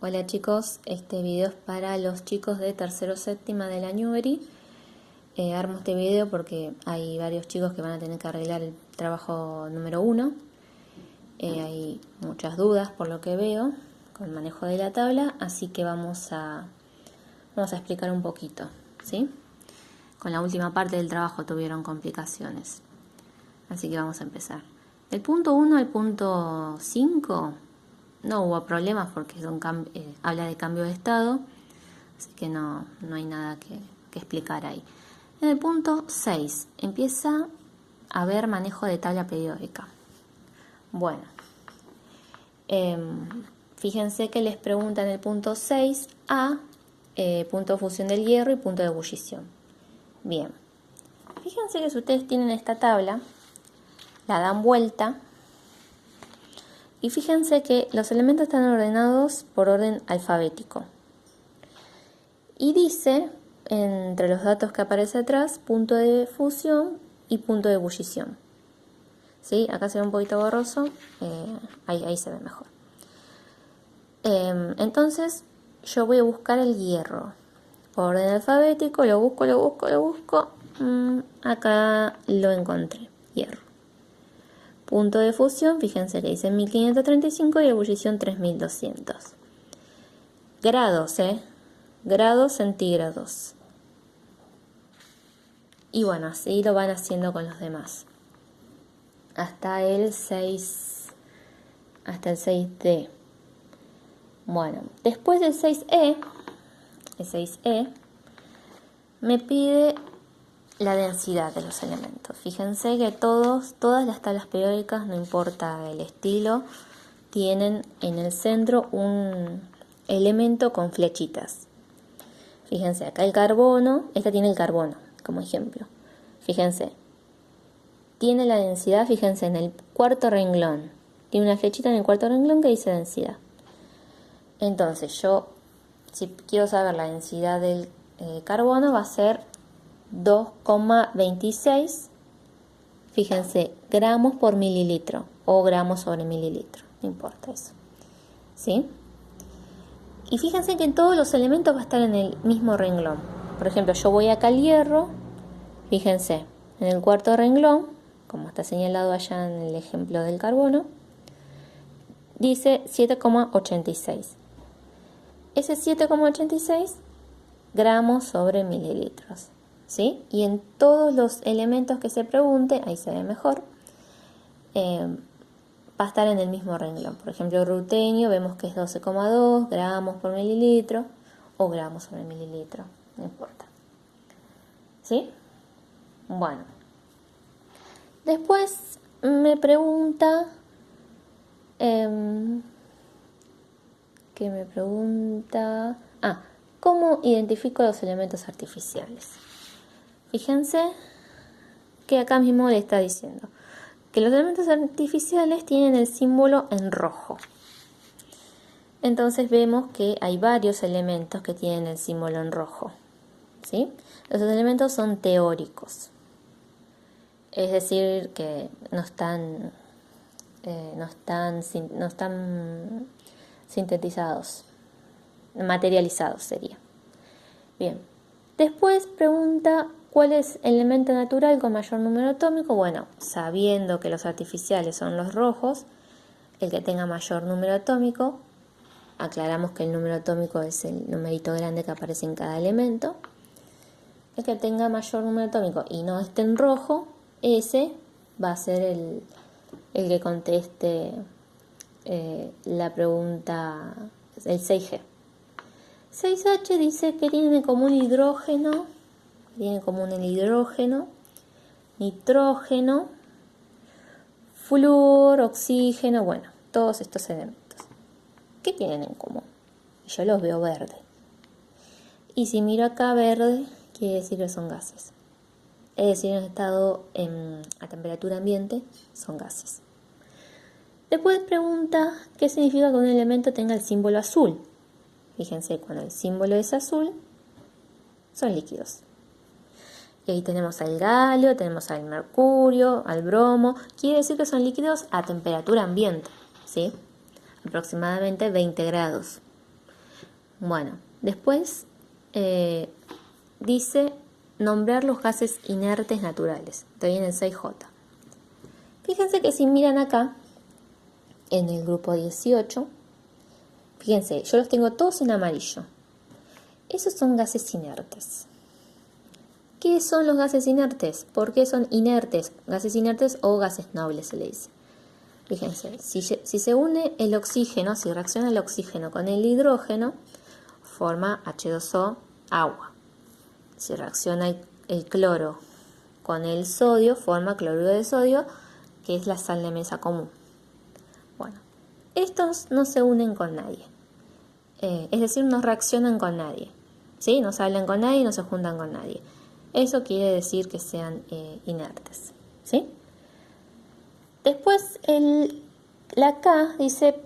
Hola chicos, este video es para los chicos de tercero séptima de la Newbery. Armo este video porque hay varios chicos que van a tener que arreglar el trabajo número 1. Hay muchas dudas por lo que veo con el manejo de la tabla, así que vamos a explicar un poquito, ¿sí? Con la última parte del trabajo tuvieron complicaciones, así que vamos a empezar. Del punto 1 al punto 5 no hubo problemas porque habla de cambio de estado, así que no hay nada que explicar ahí. En el punto 6 empieza a haber manejo de tabla periódica. Bueno, fíjense que les preguntan en el punto 6 a punto de fusión del hierro y punto de ebullición. Bien, fíjense que si ustedes tienen esta tabla, la dan vuelta. Y fíjense que los elementos están ordenados por orden alfabético. Y dice, entre los datos que aparece atrás, punto de fusión y punto de ebullición. ¿Sí? Acá se ve un poquito borroso, ahí se ve mejor. Entonces, yo voy a buscar el hierro. Por orden alfabético, lo busco. Acá lo encontré, hierro. Punto de fusión, fíjense que dice 1535 y ebullición 3200. Grados, grados centígrados. Y bueno, así lo van haciendo con los demás. Hasta el 6D. Bueno, después del 6E, el 6E, me pide la densidad de los elementos. Fíjense que todas las tablas periódicas, no importa el estilo, tienen en el centro un elemento con flechitas. Fíjense, acá el carbono, esta tiene el carbono como ejemplo. Fíjense, tiene la densidad, fíjense en el cuarto renglón. Tiene una flechita en el cuarto renglón que dice densidad. Entonces yo, si quiero saber la densidad del carbono, va a ser 2,26, fíjense, gramos por mililitro o gramos sobre mililitro, no importa eso, ¿sí? Y fíjense que en todos los elementos va a estar en el mismo renglón. Por ejemplo, yo voy acá al hierro, fíjense, en el cuarto renglón, como está señalado allá en el ejemplo del carbono, dice 7,86. Ese 7,86 gramos sobre mililitros. ¿Sí? Y en todos los elementos que se pregunte, ahí se ve mejor, va a estar en el mismo renglón. Por ejemplo, rutenio, vemos que es 12,2 gramos por mililitro o gramos sobre mililitro, no importa. ¿Sí? Bueno. Después me pregunta, ¿cómo identifico los elementos artificiales? Fíjense que acá mismo le está diciendo que los elementos artificiales tienen el símbolo en rojo. Entonces vemos que hay varios elementos que tienen el símbolo en rojo, ¿sí? Los elementos son teóricos, es decir, que no están sintetizados, materializados sería. Bien, después pregunta, ¿cuál es el elemento natural con mayor número atómico? Bueno, sabiendo que los artificiales son los rojos, el que tenga mayor número atómico, aclaramos que el número atómico es el numerito grande que aparece en cada elemento. El que tenga mayor número atómico y no esté en rojo, ese va a ser el que conteste la pregunta, el 6G. 6H dice que tienen en común hidrógeno, nitrógeno, flúor, oxígeno, bueno, todos estos elementos. ¿Qué tienen en común? Yo los veo verde. Y si miro acá verde, quiere decir que son gases. Es decir, en estado a temperatura ambiente, son gases. Después pregunta qué significa que un elemento tenga el símbolo azul. Fíjense, cuando el símbolo es azul, son líquidos. Y ahí tenemos al galio, tenemos al mercurio, al bromo. Quiere decir que son líquidos a temperatura ambiente, ¿sí? Aproximadamente 20 grados. Bueno, después dice nombrar los gases inertes naturales. Estoy en el 6J. Fíjense que si miran acá, en el grupo 18, fíjense, yo los tengo todos en amarillo. Esos son gases inertes. ¿Qué son los gases inertes? ¿Por qué son inertes? Gases inertes o gases nobles se le dice. Fíjense, si se une el oxígeno, si reacciona el oxígeno con el hidrógeno, forma H2O, agua. Si reacciona el cloro con el sodio, forma cloruro de sodio, que es la sal de mesa común. Bueno, estos no se unen con nadie. Es decir, no reaccionan con nadie. ¿Sí? No se hablan con nadie y no se juntan con nadie. Eso quiere decir que sean inertes. ¿Sí? Después, la K dice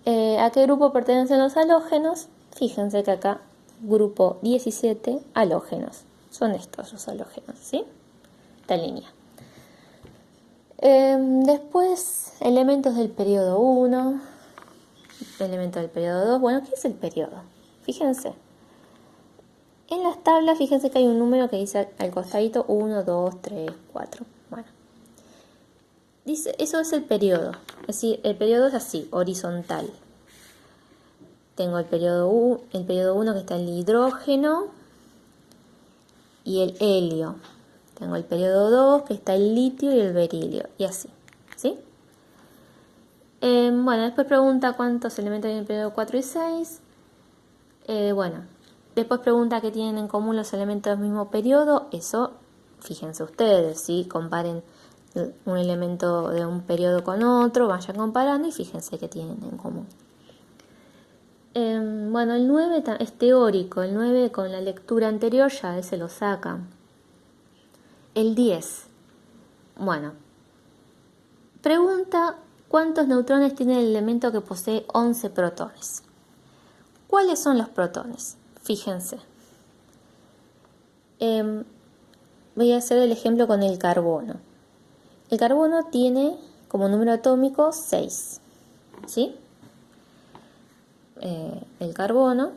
a qué grupo pertenecen los halógenos. Fíjense que acá, grupo 17, halógenos. Son estos los halógenos, ¿sí? Esta línea. Después, elementos del periodo 1, elementos del periodo 2. Bueno, ¿qué es el periodo? Fíjense. En las tablas, fíjense que hay un número que dice al costadito 1, 2, 3, 4. Bueno. Dice, eso es el periodo. Es decir, el periodo es así, horizontal. Tengo el periodo 1 que está el hidrógeno y el helio. Tengo el periodo 2 que está el litio y el berilio. Y así. ¿Sí? Bueno, después pregunta cuántos elementos hay en el periodo 4 y 6. Después pregunta qué tienen en común los elementos del mismo periodo. Eso, fíjense ustedes, ¿sí? Comparen un elemento de un periodo con otro, vayan comparando y fíjense qué tienen en común. El 9 es teórico, el 9 con la lectura anterior ya se lo sacan. El 10, pregunta cuántos neutrones tiene el elemento que posee 11 protones. ¿Cuáles son los protones? Fíjense. Voy a hacer el ejemplo con el carbono. El carbono tiene como número atómico 6, ¿sí? El carbono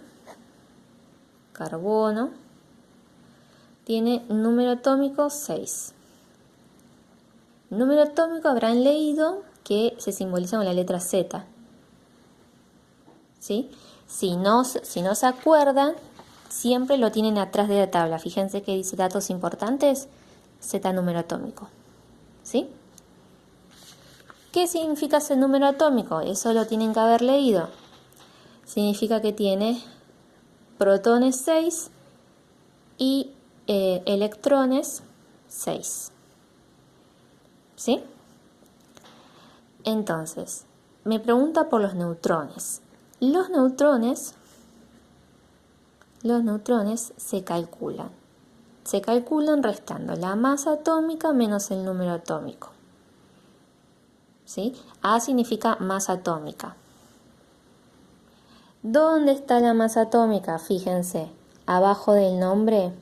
tiene número atómico 6. Número atómico habrán leído que se simboliza con la letra Z, ¿sí? Si no se acuerdan, siempre lo tienen atrás de la tabla. Fíjense que dice datos importantes, Z número atómico, ¿sí? ¿Qué significa ese número atómico? Eso lo tienen que haber leído. Significa que tiene protones 6 y electrones 6. ¿Sí? Entonces, me pregunta por los neutrones. Los neutrones se calculan. Se calculan restando la masa atómica menos el número atómico. ¿Sí? A significa masa atómica. ¿Dónde está la masa atómica? Fíjense, abajo del nombre,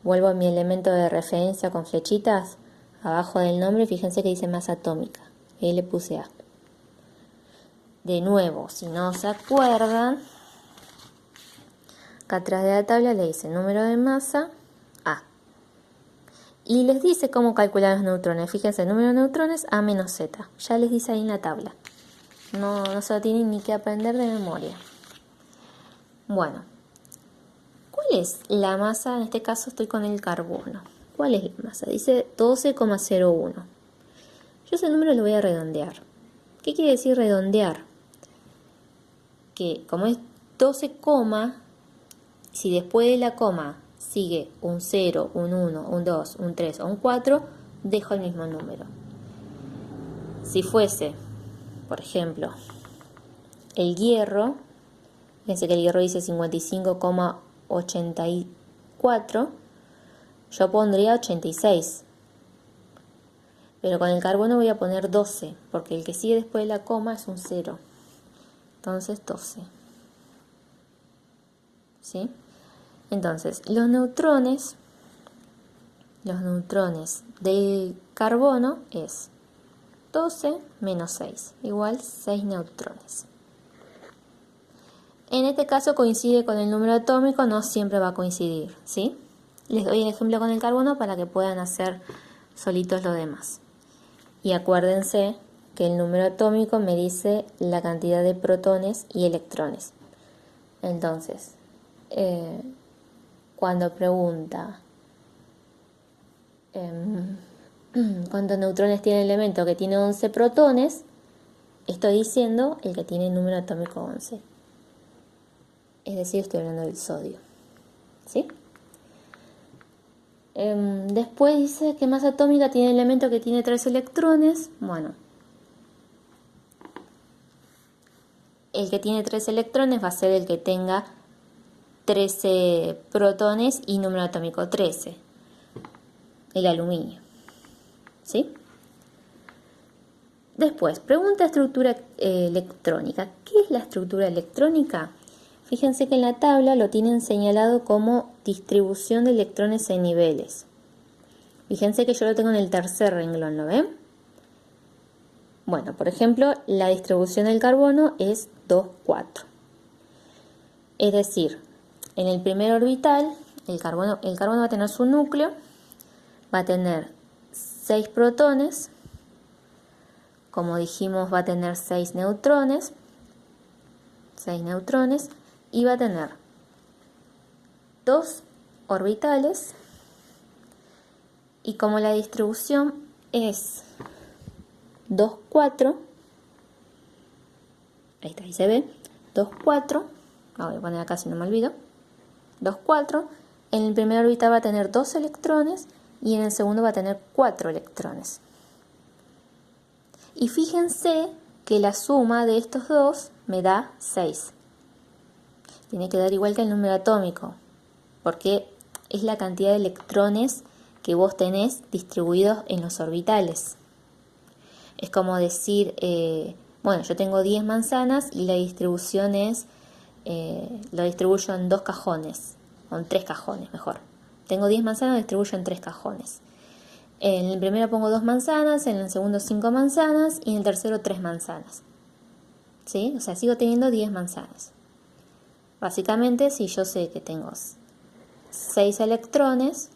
vuelvo a mi elemento de referencia con flechitas, abajo del nombre, fíjense que dice masa atómica, y le puse A. De nuevo, si no se acuerdan, acá atrás de la tabla le dice número de masa, A. Y les dice cómo calcular los neutrones. Fíjense, el número de neutrones A menos Z. Ya les dice ahí en la tabla. No se lo tienen ni que aprender de memoria. Bueno, ¿cuál es la masa? En este caso estoy con el carbono. ¿Cuál es la masa? Dice 12,01. Yo ese número lo voy a redondear. ¿Qué quiere decir redondear? Que como es 12, si después de la coma sigue un 0, un 1, un 2, un 3 o un 4, dejo el mismo número. Si fuese, por ejemplo, el hierro, fíjense que el hierro dice 55,84, yo pondría 86. Pero con el carbono voy a poner 12, porque el que sigue después de la coma es un 0. Entonces 12. ¿Sí? Entonces, los neutrones del carbono es 12 menos 6, igual 6 neutrones. En este caso coincide con el número atómico, no siempre va a coincidir, ¿sí? Les doy el ejemplo con el carbono para que puedan hacer solitos lo demás. Y acuérdense que el número atómico me dice la cantidad de protones y electrones. Entonces, cuando pregunta cuántos neutrones tiene el elemento que tiene 11 protones, estoy diciendo el que tiene el número atómico 11. Es decir, estoy hablando del sodio. ¿Sí? Después dice que masa atómica tiene el elemento que tiene 3 electrones. Bueno, el que tiene 3 electrones va a ser el que tenga 13 protones y número atómico 13. El aluminio. ¿Sí? Después, pregunta estructura electrónica. ¿Qué es la estructura electrónica? Fíjense que en la tabla lo tienen señalado como distribución de electrones en niveles. Fíjense que yo lo tengo en el tercer renglón, ¿lo ven? Bueno, por ejemplo, la distribución del carbono es 2, 4. Es decir, en el primer orbital, el carbono va a tener su núcleo, va a tener 6 protones, como dijimos va a tener 6 neutrones, y va a tener 2 orbitales, y como la distribución es 2, 4, ahí está, ahí se ve, 2, 4, voy a poner acá si no me olvido, 2, 4, en el primer orbital va a tener 2 electrones y en el segundo va a tener 4 electrones. Y fíjense que la suma de estos dos me da 6. Tiene que dar igual que el número atómico, porque es la cantidad de electrones que vos tenés distribuidos en los orbitales. Es como decir, bueno, yo tengo 10 manzanas y la distribución es, lo distribuyo en 2 cajones, o en 3 cajones mejor. Tengo 10 manzanas, lo distribuyo en 3 cajones. En el primero pongo 2 manzanas, en el segundo 5 manzanas y en el tercero 3 manzanas. ¿Sí? O sea, sigo teniendo 10 manzanas. Básicamente, si yo sé que tengo 6 electrones,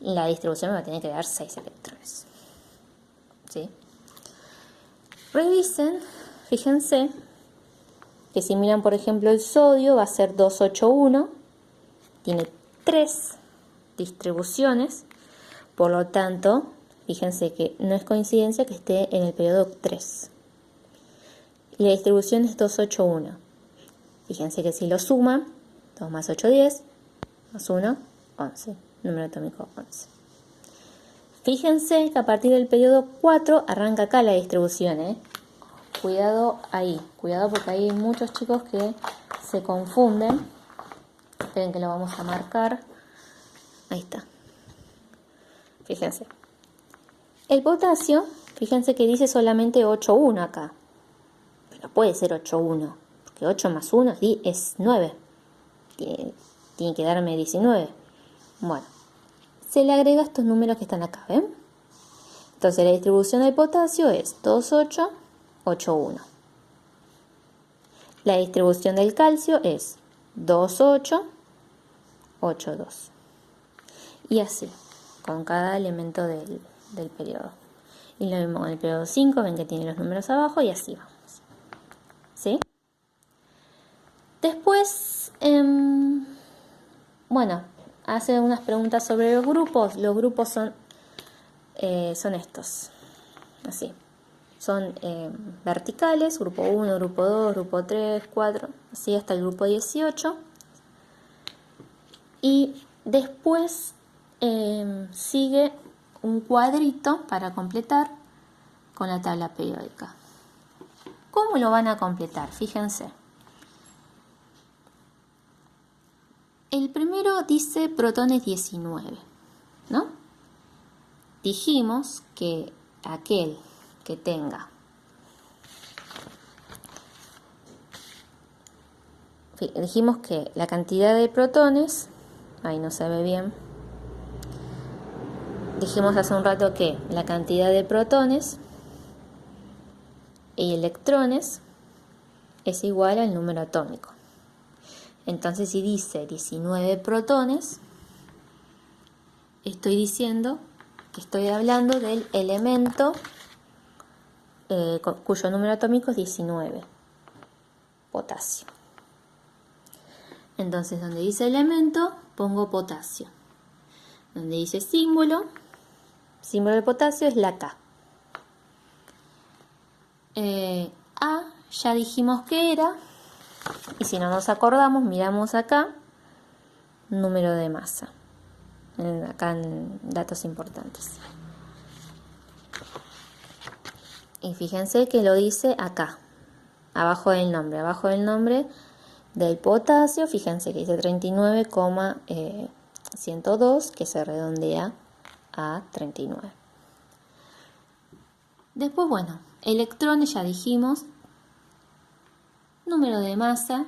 la distribución me va a tener que dar 6 electrones. ¿Sí? Revisen, fíjense que si miran por ejemplo el sodio va a ser 281, tiene 3 distribuciones, por lo tanto, fíjense que no es coincidencia que esté en el periodo 3. Y la distribución es 281. Fíjense que si lo suman, 2 más 8, 10, más 1, 11, número atómico 11. Fíjense que a partir del periodo 4 arranca acá la distribución, Cuidado ahí, cuidado porque hay muchos chicos que se confunden. Esperen que lo vamos a marcar. Ahí está. Fíjense. El potasio, fíjense que dice solamente 8,1 acá. Pero puede ser 8,1, porque 8 más 1 es 9. Tiene que darme 19. Bueno, se le agrega estos números que están acá, ¿ven? Entonces la distribución del potasio es 2,8, 8,1. La distribución del calcio es 2,8, 8,2. Y así, con cada elemento del periodo. Y lo mismo con el periodo 5, ven que tiene los números abajo y así vamos. ¿Sí? Después, bueno, hace unas preguntas sobre los grupos. Los grupos son estos, así. Son verticales, grupo 1, grupo 2, grupo 3, 4, así hasta el grupo 18. Y después sigue un cuadrito para completar con la tabla periódica. ¿Cómo lo van a completar? Fíjense. El primero dice protones 19, ¿no? Dijimos que aquel que tenga dijimos que la cantidad de protones, ahí no se ve bien, dijimos hace un rato que la cantidad de protones y electrones es igual al número atómico, Entonces si dice 19 protones, estoy diciendo que estoy hablando del elemento cuyo número atómico es 19, potasio. Entonces donde dice elemento pongo potasio. Donde dice símbolo de potasio es la K. A ya dijimos que era, y si no nos acordamos, miramos acá, número de masa. Acá en datos importantes. Y fíjense que lo dice acá, abajo del nombre del potasio, fíjense que dice 39,102, que se redondea a 39. Después, bueno, electrones ya dijimos, número de masa,